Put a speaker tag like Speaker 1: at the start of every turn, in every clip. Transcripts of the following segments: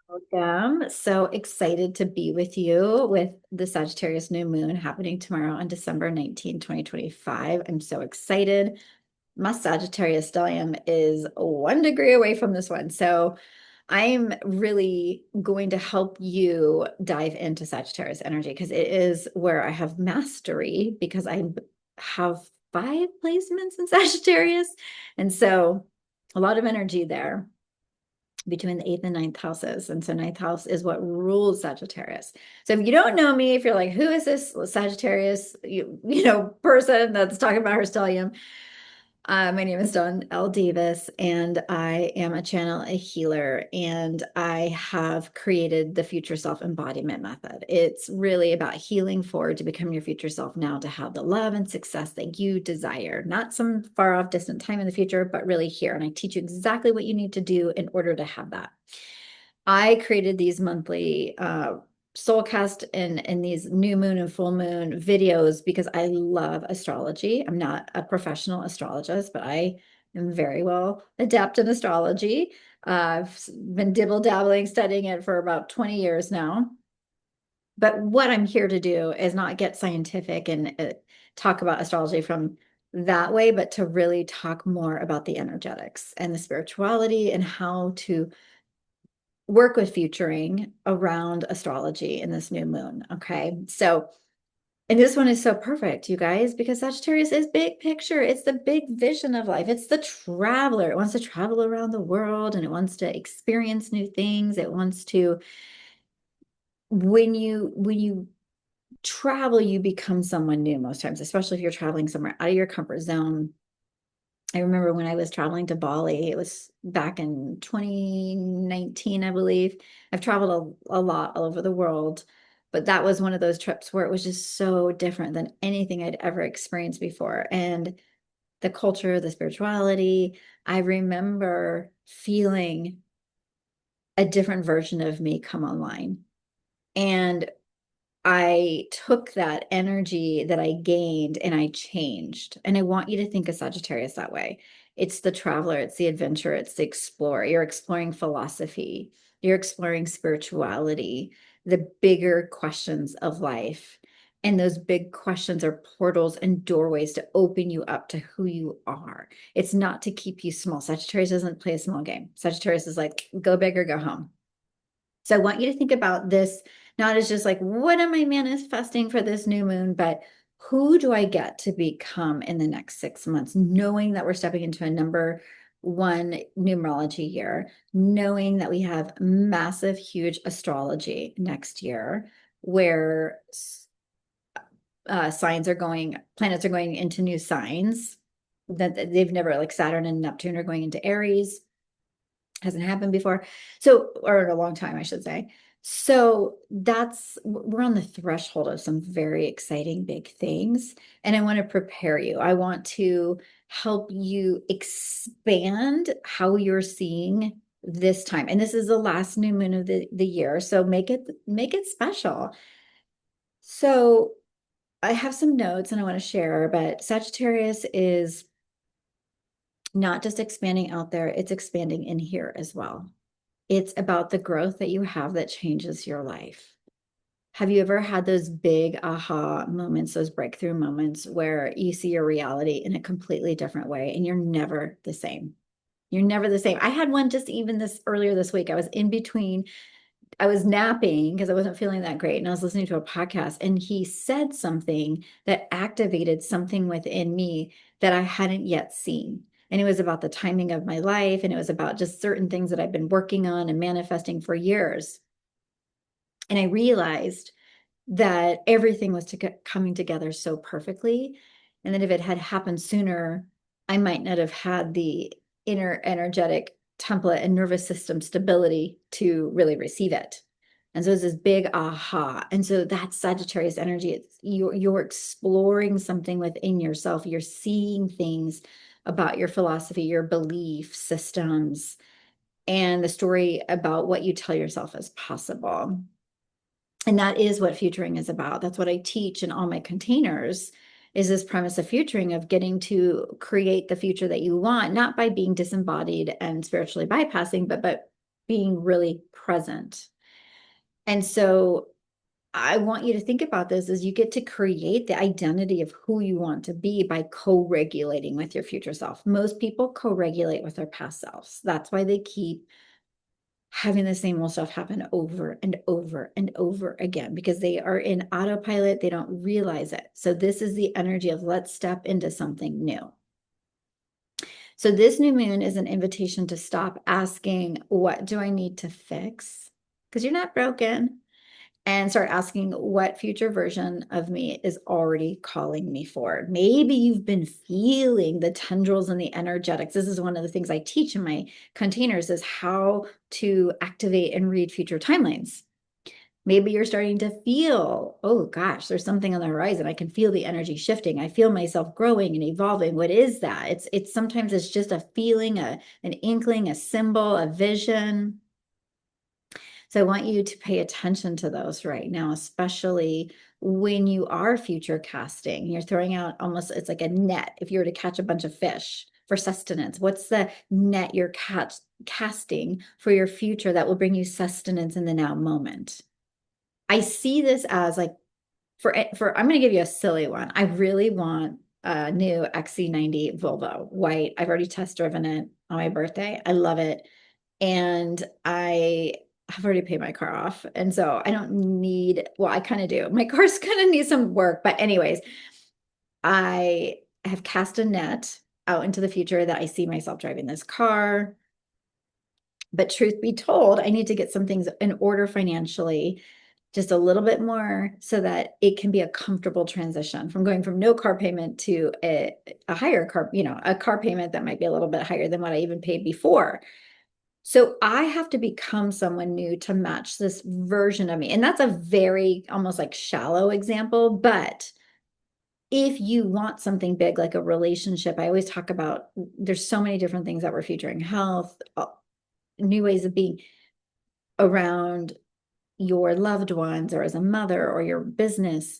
Speaker 1: Welcome. So excited to be with you with the Sagittarius New Moon happening tomorrow on December 19, 2025. I'm so excited. My Sagittarius stellium is 1 degree away from this one. So I'm really going to help you dive into Sagittarius energy because it is where I have mastery because I have 5 placements in Sagittarius. And so a lot of energy there between the eighth and ninth houses. And so ninth house is what rules Sagittarius. So if you don't know me, if you're like, who is this Sagittarius, person that's talking about her stellium? My name is Dawn L. Davis, and I am a channel, a healer, and I have created the Future Self Embodiment Method. It's really about healing forward to become your future self now, to have the love and success that you desire, not some far off distant time in the future, but really here. And I teach you exactly what you need to do in order to have that. I created these monthly soulcast and these new moon and full moon videos because I love astrology. I'm not a professional astrologist, but I am very well adept in astrology. I've been dibble dabbling studying it for about 20 years now. But what I'm here to do is not get scientific and talk about astrology from that way, but to really talk more about the energetics and the spirituality and how to work with futuring around astrology in this new moon. Okay. So, and this one is so perfect, you guys, because Sagittarius is big picture. It's the big vision of life. It's the traveler. It wants to travel around the world and it wants to experience new things. It wants to, when you travel, you become someone new most times, especially if you're traveling somewhere out of your comfort zone. I remember when I was traveling to Bali, it was back in 2019, I believe. I've traveled a lot all over the world, but that was one of those trips where it was just so different than anything I'd ever experienced before. And the culture, the spirituality, I remember feeling a different version of me come online. And I took that energy that I gained and I changed. And I want you to think of Sagittarius that way. It's the traveler, it's the adventurer, it's the explorer. You're exploring philosophy, you're exploring spirituality, the bigger questions of life. And those big questions are portals and doorways to open you up to who you are. It's not to keep you small. Sagittarius doesn't play a small game. Sagittarius is like, go big or go home. So I want you to think about this not as just like, what am I manifesting for this new moon, but who do I get to become in the next 6 months, knowing that we're stepping into a number one numerology year, knowing that we have massive, huge astrology next year, where planets are going into new signs that they've never, like Saturn and Neptune are going into Aries. Hasn't happened before. So, or in a long time, I should say. So we're on the threshold of some very exciting big things. And I want to prepare you. I want to help you expand how you're seeing this time. And this is the last new moon of the year. So make it special. So I have some notes and I want to share, but Sagittarius is not just expanding out there, it's expanding in here as well. It's about the growth that you have that changes your life. Have you ever had those big aha moments, those breakthrough moments where you see your reality in a completely different way and you're never the same? You're never the same. I had one just even this earlier this week. I was in between, I was napping because I wasn't feeling that great. And I was listening to a podcast and he said something that activated something within me that I hadn't yet seen. And it was about the timing of my life. And it was about just certain things that I've been working on and manifesting for years. And I realized that everything was coming together so perfectly. And that if it had happened sooner, I might not have had the inner energetic template and nervous system stability to really receive it. And so it's this big aha. And so that's Sagittarius energy. It's you're exploring something within yourself. You're seeing things about your philosophy, your belief systems, and the story about what you tell yourself is possible. And that is what futuring is about. That's what I teach in all my containers is this premise of futuring, of getting to create the future that you want, not by being disembodied and spiritually bypassing, but being really present. And so I want you to think about this as you get to create the identity of who you want to be by co-regulating with your future self. Most people co-regulate with their past selves. That's why they keep having the same old stuff happen over and over and over again, because they are in autopilot. They don't realize it. So this is the energy of let's step into something new. So this new moon is an invitation to stop asking, what do I need to fix? Because you're not broken. And start asking what future version of me is already calling me forward. Maybe you've been feeling the tendrils and the energetics. This is one of the things I teach in my containers, is how to activate and read future timelines. Maybe you're starting to feel, oh gosh, there's something on the horizon. I can feel the energy shifting. I feel myself growing and evolving. What is that? It's sometimes it's just a feeling, an inkling, a symbol, a vision. So I want you to pay attention to those right now, especially when you are future casting. You're throwing out almost, it's like a net. If you were to catch a bunch of fish for sustenance, what's the net you're casting for your future that will bring you sustenance in the now moment? I see this as like, I'm going to give you a silly one. I really want a new XC90 Volvo white. I've already test driven it on my birthday. I love it. And I have already paid my car off. And so I don't need, well, I kind of do. My car's going to need some work. But, anyways, I have cast a net out into the future that I see myself driving this car. But truth be told, I need to get some things in order financially, just a little bit more, so that it can be a comfortable transition from going from no car payment to a higher car, a car payment that might be a little bit higher than what I even paid before. So I have to become someone new to match this version of me. And that's a very almost like shallow example. But if you want something big, like a relationship, I always talk about there's so many different things that we're featuring: health, new ways of being around your loved ones, or as a mother, or your business.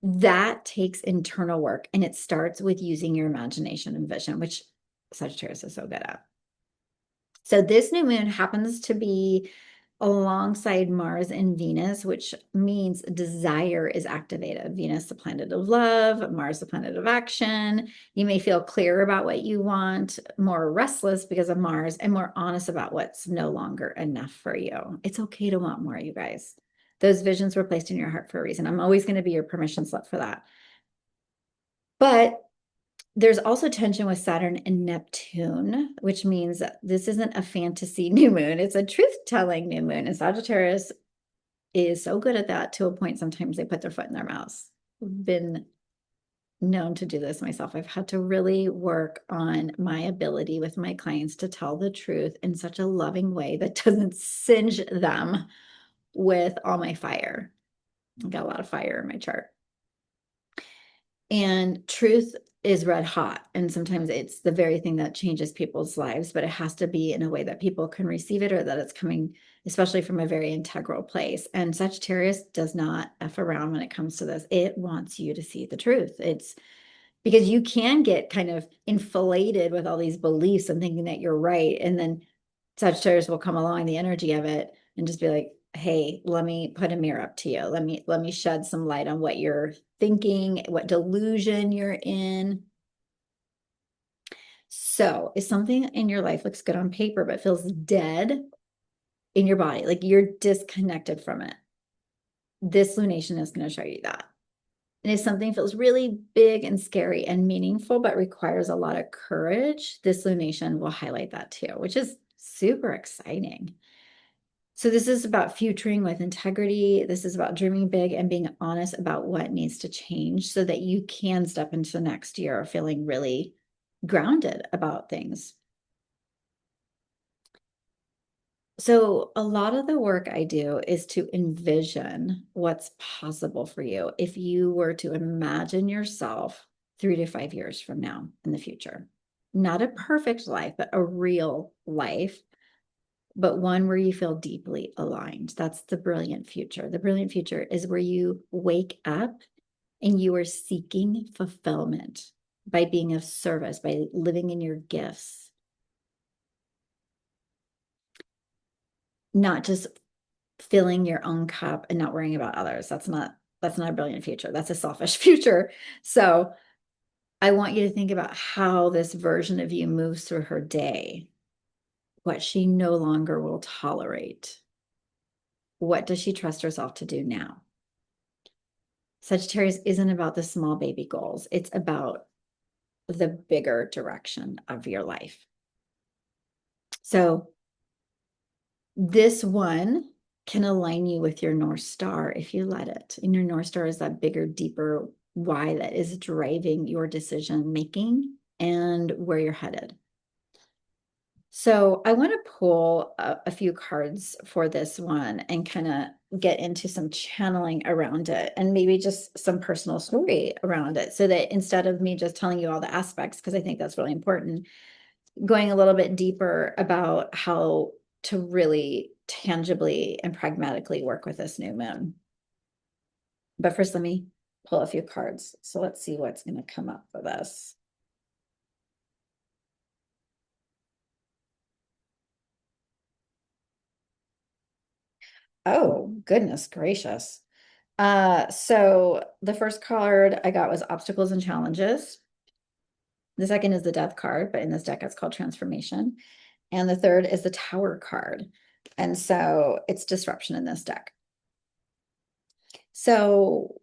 Speaker 1: That takes internal work. And it starts with using your imagination and vision, which Sagittarius is so good at. So this new moon happens to be alongside Mars and Venus, which means desire is activated. Venus, the planet of love, Mars, the planet of action. You may feel clearer about what you want, more restless because of Mars, and more honest about what's no longer enough for you. It's okay to want more, you guys. Those visions were placed in your heart for a reason. I'm always going to be your permission slip for that. But there's also tension with Saturn and Neptune, which means that this isn't a fantasy new moon. It's a truth-telling new moon. And Sagittarius is so good at that, to a point sometimes they put their foot in their mouths. I've been known to do this myself. I've had to really work on my ability with my clients to tell the truth in such a loving way that doesn't singe them with all my fire. I've got a lot of fire in my chart. And truth is red hot. And sometimes it's the very thing that changes people's lives, but it has to be in a way that people can receive it, or that it's coming, especially from a very integral place. And Sagittarius does not F around when it comes to this. It wants you to see the truth. It's because you can get kind of inflated with all these beliefs and thinking that you're right. And then Sagittarius will come along, the energy of it, and just be like, hey, let me put a mirror up to you. Let me shed some light on what you're thinking, what delusion you're in. So if something in your life looks good on paper but feels dead in your body, like you're disconnected from it, this lunation is going to show you that. And if something feels really big and scary and meaningful but requires a lot of courage, this lunation will highlight that too, which is super exciting. So this is about futuring with integrity. This is about dreaming big and being honest about what needs to change, so that you can step into next year feeling really grounded about things. So a lot of the work I do is to envision what's possible for you if you were to imagine yourself 3 to 5 years from now in the future. Not a perfect life, but a real life, but one where you feel deeply aligned. That's the brilliant future. The brilliant future is where you wake up and you are seeking fulfillment by being of service, by living in your gifts. not just filling your own cup and not worrying about others. That's not a brilliant future. That's a selfish future. So I want you to think about how this version of you moves through her day, what she no longer will tolerate. What does she trust herself to do now? Sagittarius isn't about the small baby goals. It's about the bigger direction of your life. So this one can align you with your North Star if you let it. And your North Star is that bigger, deeper why that is driving your decision making and where you're headed. So I want to pull a few cards for this one and kind of get into some channeling around it and maybe just some personal story around it so that instead of me just telling you all the aspects, because I think that's really important, going a little bit deeper about how to really tangibly and pragmatically work with this new moon. But first, let me pull a few cards. So let's see what's going to come up for this. Oh, goodness gracious. So the first card I got was obstacles and challenges. The second is the death card, but in this deck it's called transformation. And the third is the tower card. And so it's disruption in this deck. So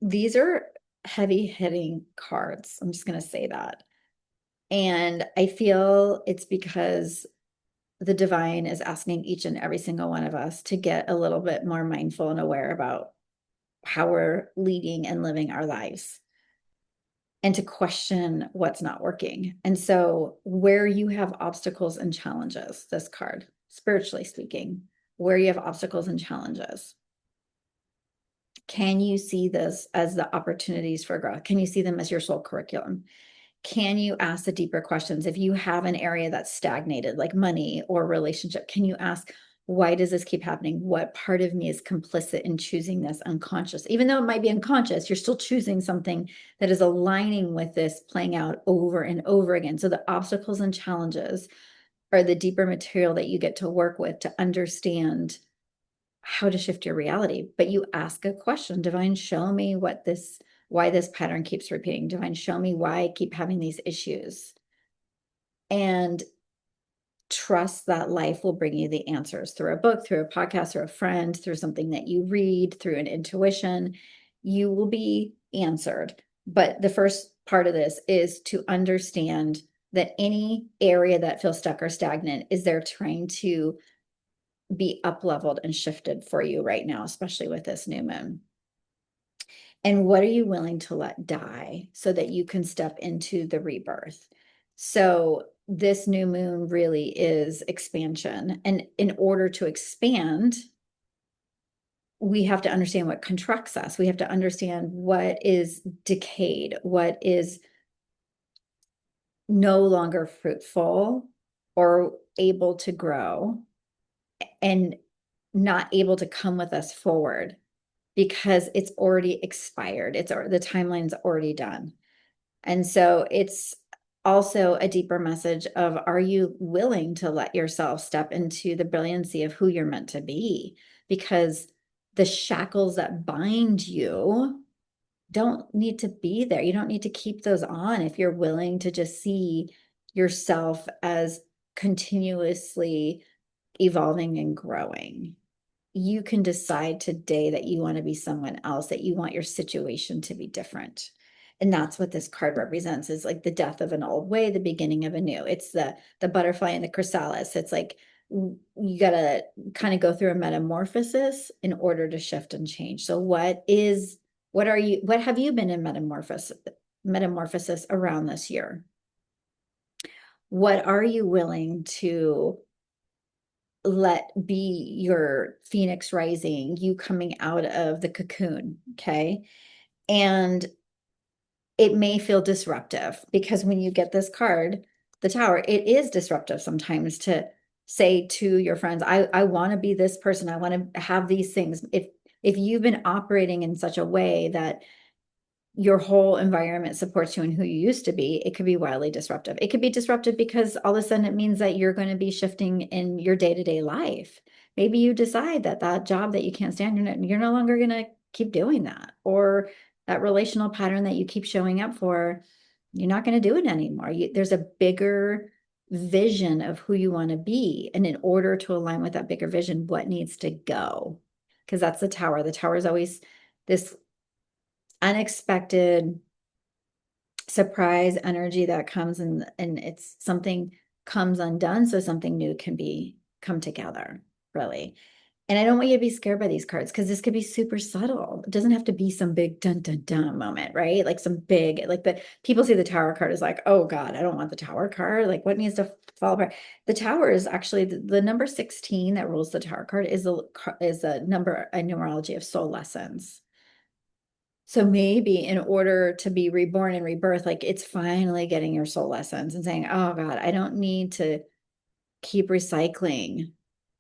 Speaker 1: these are heavy hitting cards. I'm just going to say that. And I feel it's because the divine is asking each and every single one of us to get a little bit more mindful and aware about how we're leading and living our lives and to question what's not working. And so, where you have obstacles and challenges, this card, spiritually speaking, where you have obstacles and challenges, can you see this as the opportunities for growth? Can you see them as your soul curriculum? Can you ask the deeper questions? If you have an area that's stagnated, like money or relationship, can you ask, why does this keep happening? What part of me is complicit in choosing this unconscious? Even though it might be unconscious, you're still choosing something that is aligning with this playing out over and over again. So the obstacles and challenges are the deeper material that you get to work with to understand how to shift your reality. But you ask a question, divine, show me why this pattern keeps repeating. Divine, show me why I keep having these issues. And trust that life will bring you the answers through a book, through a podcast, through a friend, through something that you read, through an intuition. You will be answered. But the first part of this is to understand that any area that feels stuck or stagnant is there trying to be up leveled and shifted for you right now, especially with this new moon. And what are you willing to let die so that you can step into the rebirth? So this new moon really is expansion. And in order to expand, we have to understand what contracts us. We have to understand what is decayed, what is no longer fruitful or able to grow and not able to come with us forward because it's already expired. The timeline's already done. And so it's also a deeper message of, are you willing to let yourself step into the brilliancy of who you're meant to be? Because the shackles that bind you don't need to be there. You don't need to keep those on if you're willing to just see yourself as continuously evolving and growing. You can decide today that you want to be someone else, that you want your situation to be different. And that's what this card represents, is like the death of an old way, the beginning of a new. It's the butterfly and the chrysalis. It's like you got to kind of go through a metamorphosis in order to shift and change. So what have you been in metamorphosis around this year? What are you willing to let be your phoenix rising, you coming out of the cocoon? Okay. And it may feel disruptive because when you get this card, the tower, it is disruptive sometimes to say to your friends, I want to be this person. I want to have these things. If you've been operating in such a way that your whole environment supports you and who you used to be, it could be wildly disruptive. It could be disruptive because all of a sudden it means that you're going to be shifting in your day-to-day life. maybe you decide that that job that you can't stand, you're no longer going to keep doing that, or that relational pattern that you keep showing up for, you're not going to do it anymore. There's a bigger vision of who you want to be. And in order to align with that bigger vision, what needs to go? Because that's the tower. The tower is always this unexpected surprise energy that comes and it's something comes undone so something new can be come together, really. And I don't want you to be scared by these cards because this could be super subtle. It doesn't have to be some big dun dun dun moment, right? Like some big, like the people see the tower card is like, oh God, I don't want the tower card. Like what needs to fall apart? The tower is actually the number 16 that rules the tower card is a number, a numerology of soul lessons. So maybe in order to be reborn and rebirth, like it's finally getting your soul lessons and saying, oh God, I don't need to keep recycling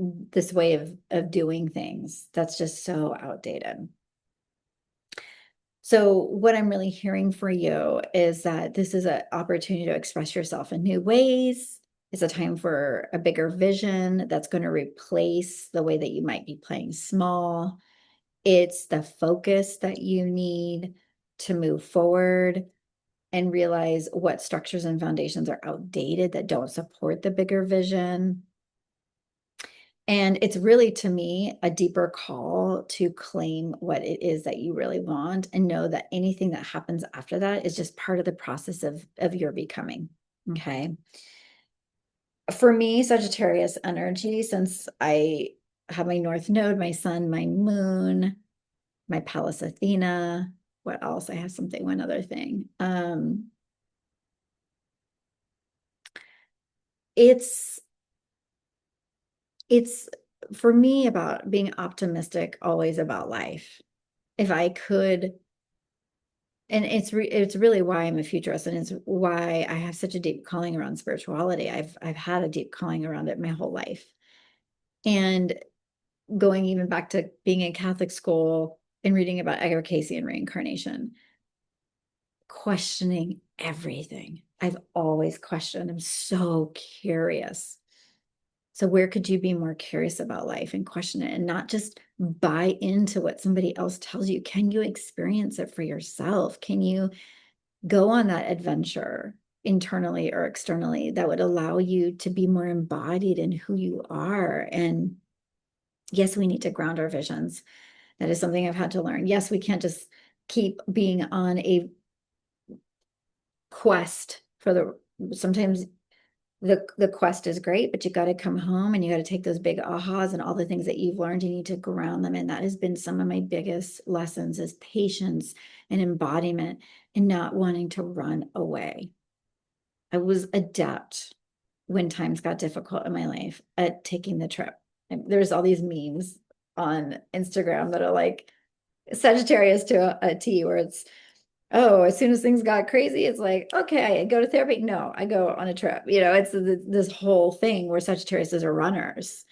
Speaker 1: this way of doing things. That's just so outdated. So what I'm really hearing for you is that this is an opportunity to express yourself in new ways. It's a time for a bigger vision that's going to replace the way that you might be playing small. It's the focus that you need to move forward and realize what structures and foundations are outdated that don't support the bigger vision. And it's really, to me, a deeper call to claim what it is that you really want and know that anything that happens after that is just part of the process of your becoming. Okay. For me, Sagittarius energy, since I have my North Node, my Sun, my Moon, my Pallas Athena. What else? I have something, one other thing. It's it's for me about being optimistic, always about life. If I could, and it's really why I'm a futurist, and it's why I have such a deep calling around spirituality. I've had a deep calling around it my whole life. And going even back to being in Catholic school and reading about Edgar Cayce and reincarnation, questioning everything. I've always questioned. I'm so curious. So where could you be more curious about life and question it and not just buy into what somebody else tells you? Can you experience it for yourself? Can you go on that adventure internally or externally that would allow you to be more embodied in who you are? And yes, we need to ground our visions. That is something I've had to learn. Yes, we can't just keep being on a quest for sometimes the quest is great, but you got to come home and you got to take those big ahas and all the things that you've learned. You need to ground them. And that has been some of my biggest lessons is patience and embodiment and not wanting to run away. I was adept when times got difficult in my life at taking the trip. And there's all these memes on Instagram that are like Sagittarius to a T, where it's, oh, as soon as things got crazy, it's like, okay, I go to therapy. No, I go on a trip. It's this whole thing where Sagittarius are runners.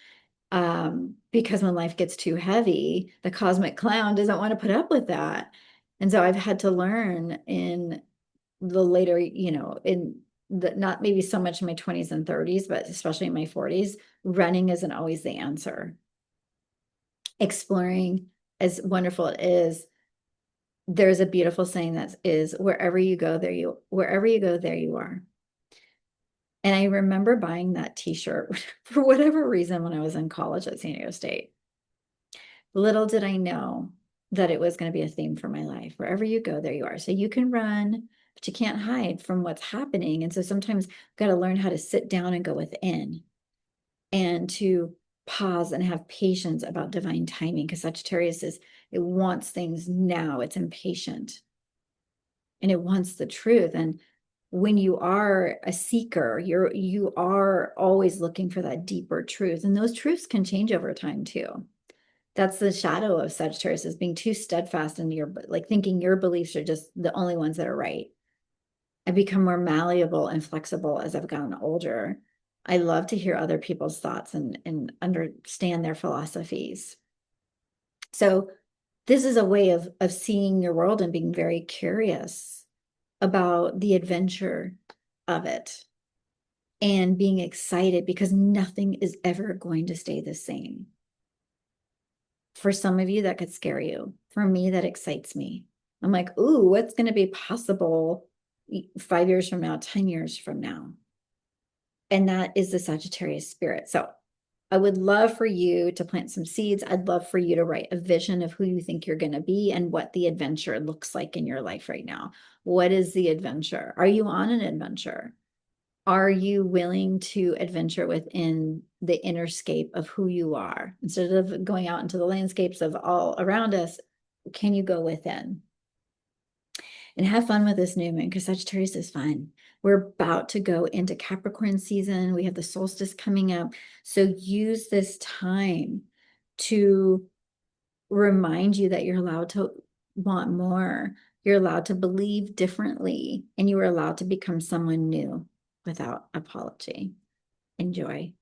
Speaker 1: Because when life gets too heavy, the cosmic clown doesn't want to put up with that. And so I've had to learn in the later, in the not maybe so much in my 20s and 30s, but especially in my 40s, running isn't always the answer. Exploring, as wonderful it is, there's a beautiful saying that is wherever you go, there you are. And I remember buying that t-shirt for whatever reason when I was in college at San Diego State. Little did I know that it was going to be a theme for my life. Wherever you go, there you are. So you can run, but you can't hide from what's happening. And so sometimes you've got to learn how to sit down and go within and to pause and have patience about divine timing, because Sagittarius it wants things now. It's impatient and it wants the truth. And when you are a seeker, you are always looking for that deeper truth. And those truths can change over time too. That's the shadow of Sagittarius, is being too steadfast in like thinking your beliefs are just the only ones that are right. I become more malleable and flexible as I've gotten older. I love to hear other people's thoughts and understand their philosophies. So this is a way of seeing your world and being very curious about the adventure of it and being excited, because nothing is ever going to stay the same. For some of you, that could scare you. For me, that excites me. I'm like, ooh, what's going to be possible 5 years from now, 10 years from now? And that is the Sagittarius spirit. So I would love for you to plant some seeds. I'd love for you to write a vision of who you think you're going to be and what the adventure looks like in your life right now. What is the adventure? Are you on an adventure? Are you willing to adventure within the innerscape of who you are? Instead of going out into the landscapes of all around us, can you go within? And have fun with this new moon, because Sagittarius is fun. We're about to go into Capricorn season. We have the solstice coming up. So use this time to remind you that you're allowed to want more. You're allowed to believe differently, and you are allowed to become someone new without apology. Enjoy.